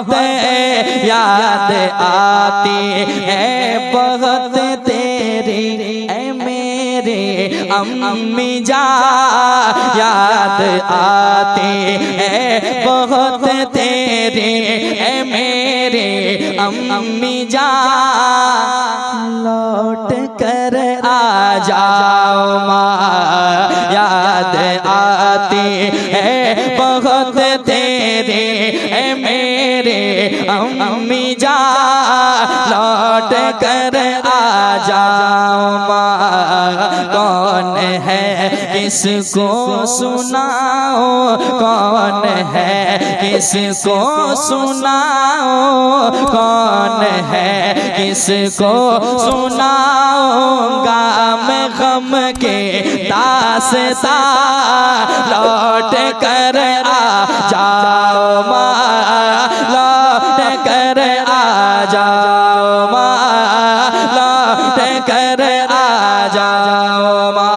बहुत याद आती है बहुत तेरी ऐ मेरे अम्मी जान याद आती है बहुत तेरी ऐ मेरे अम्मी जान लौट कर आ जाओ माँ याद आती है बहुत तेरे ऐ मेरे अम्मी जान लौट कर आ जाओ माँ कौन है किसको सुनाओ कौन है किसको सुनाओ कौन है किसको सुनाऊंगा मैं गम के दास्तां लौट कर आ जाओ माँ लौट कर आ जाओ माँ लौट कर आ जाओ माँ।